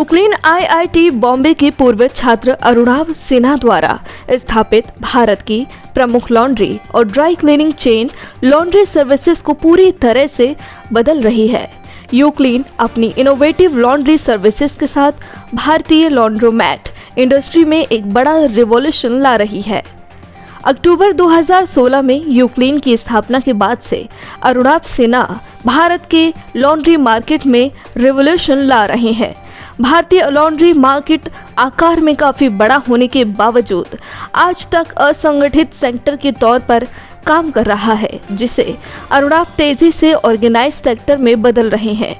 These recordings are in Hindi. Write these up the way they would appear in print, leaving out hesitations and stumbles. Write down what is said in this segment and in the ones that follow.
यूक्लीन आईआईटी बॉम्बे के पूर्व छात्र अरुणाभ सिन्हा द्वारा स्थापित भारत की प्रमुख लॉन्ड्री और dry cleaning chain laundry services को पूरी तरह से बदल रही है। यूक्लीन अपनी इनोवेटिव लॉन्ड्री सर्विसेज के साथ भारतीय लॉन्ड्रोमैट इंडस्ट्री में एक बड़ा रिवॉल्यूशन ला रही है। अक्टूबर 2016 में यूक्लीन की स्थापना के बाद से अरुणाभ सिन्हा भारत के लॉन्ड्री मार्केट में रिवॉल्यूशन ला रहे हैं। भारतीय लॉन्ड्री मार्केट आकार में काफी बड़ा होने के बावजूद आज तक असंगठित सेक्टर के तौर पर काम कर रहा है, जिसे अरुणाभ तेजी से ऑर्गेनाइज सेक्टर में बदल रहे हैं।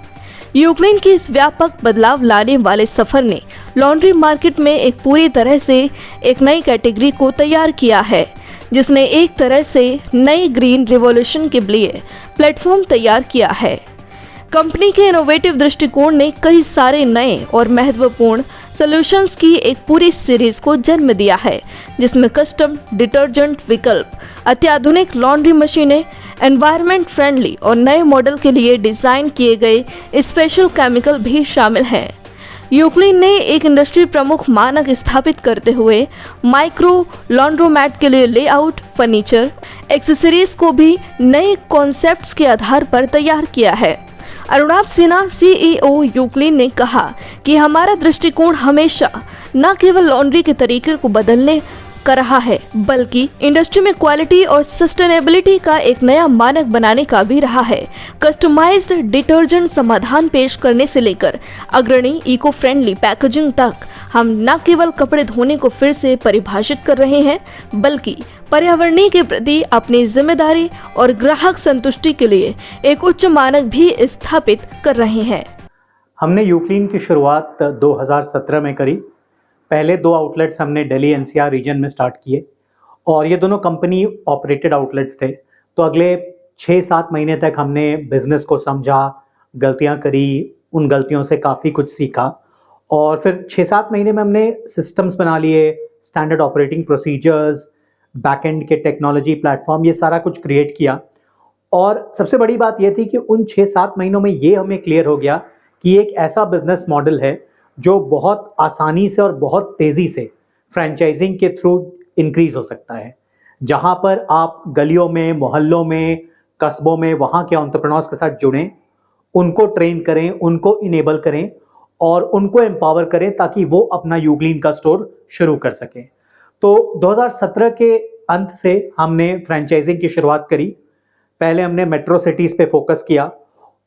यूक्लीन की इस व्यापक बदलाव लाने वाले सफर ने लॉन्ड्री मार्केट में एक पूरी तरह से एक नई कैटेगरी को तैयार किया है, जिसने एक तरह से नई ग्रीन रिवॉल्यूशन के लिए प्लेटफॉर्म तैयार किया है। कंपनी के इनोवेटिव दृष्टिकोण ने कई सारे नए और महत्वपूर्ण सॉल्यूशंस की एक पूरी सीरीज को जन्म दिया है, जिसमें कस्टम डिटर्जेंट विकल्प, अत्याधुनिक लॉन्ड्री मशीनें, एनवायरनमेंट फ्रेंडली और नए मॉडल के लिए डिजाइन किए गए स्पेशल केमिकल भी शामिल हैं। यूक्लीन ने एक इंडस्ट्री प्रमुख मानक स्थापित करते हुए माइक्रो लॉन्ड्रोमैट के लिए लेआउट, फर्नीचर, एक्सेसरीज को भी नए कॉन्सेप्ट्स के आधार पर तैयार किया है। अरुणाभ सिन्हा सीईओ यूक्लीन ने कहा कि हमारा दृष्टिकोण हमेशा न केवल लॉन्ड्री के तरीके को बदलने का रहा है, बल्कि इंडस्ट्री में क्वालिटी और सस्टेनेबिलिटी का एक नया मानक बनाने का भी रहा है। कस्टमाइज्ड डिटर्जेंट समाधान पेश करने से लेकर अग्रणी इको फ्रेंडली पैकेजिंग तक हम न केवल कपड़े धोने को फिर से परिभाषित कर रहे हैं, बल्कि पर्यावरण के प्रति अपनी जिम्मेदारी और ग्राहक संतुष्टि के लिए एक उच्च मानक भी स्थापित कर रहे हैं। हमने यूक्लीन की शुरुआत 2017 में करी। पहले 2 आउटलेट्स हमने दिल्ली एनसीआर रीजन में स्टार्ट किए और ये दोनों कंपनी ऑपरेटेड आउटलेट्स थे। तो अगले 6-7 महीने तक हमने बिजनेस को समझा, गलतियां करी, उन गलतियों से काफ़ी कुछ सीखा और फिर 6-7 महीने में हमने सिस्टम्स बना लिए, स्टैंडर्ड ऑपरेटिंग प्रोसीजर्स, बैकएंड के टेक्नोलॉजी प्लेटफॉर्म, ये सारा कुछ क्रिएट किया। और सबसे बड़ी बात ये थी कि उन 6-7 महीनों में ये हमें क्लियर हो गया कि एक ऐसा बिजनेस मॉडल है जो बहुत आसानी से और बहुत तेज़ी से फ्रेंचाइजिंग के थ्रू इंक्रीज हो सकता है। जहां पर आप गलियों में, मोहल्लों में, कस्बों में वहां के एंटरप्रेन्योर्स के साथ जुड़ें, उनको ट्रेन करें, उनको इनेबल करें और उनको एम्पावर करें ताकि वो अपना यूक्लीन का स्टोर शुरू कर सकें। तो 2017 के अंत से हमने फ्रेंचाइजिंग की शुरुआत करी। पहले हमने मेट्रो सिटीज़ पे फोकस किया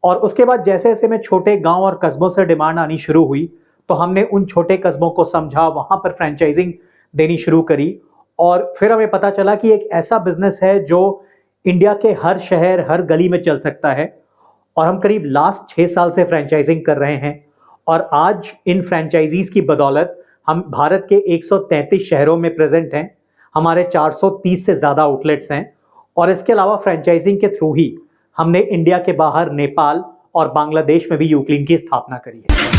और उसके बाद जैसे जैसे में छोटे गाँव और कस्बों से डिमांड आनी शुरू हुई तो हमने उन छोटे कस्बों को समझा, वहां पर फ्रेंचाइजिंग देनी शुरू करी और फिर हमें पता चला कि एक ऐसा बिजनेस है जो इंडिया के हर शहर, हर गली में चल सकता है। और हम करीब लास्ट 6 साल से फ्रेंचाइजिंग कर रहे हैं और आज इन फ्रेंचाइजीज की बदौलत हम भारत के 133 शहरों में प्रेजेंट हैं। हमारे 430 से ज़्यादा आउटलेट्स हैं और इसके अलावा फ्रेंचाइजिंग के थ्रू ही हमने इंडिया के बाहर नेपाल और बांग्लादेश में भी यूक्लीन की स्थापना करी है।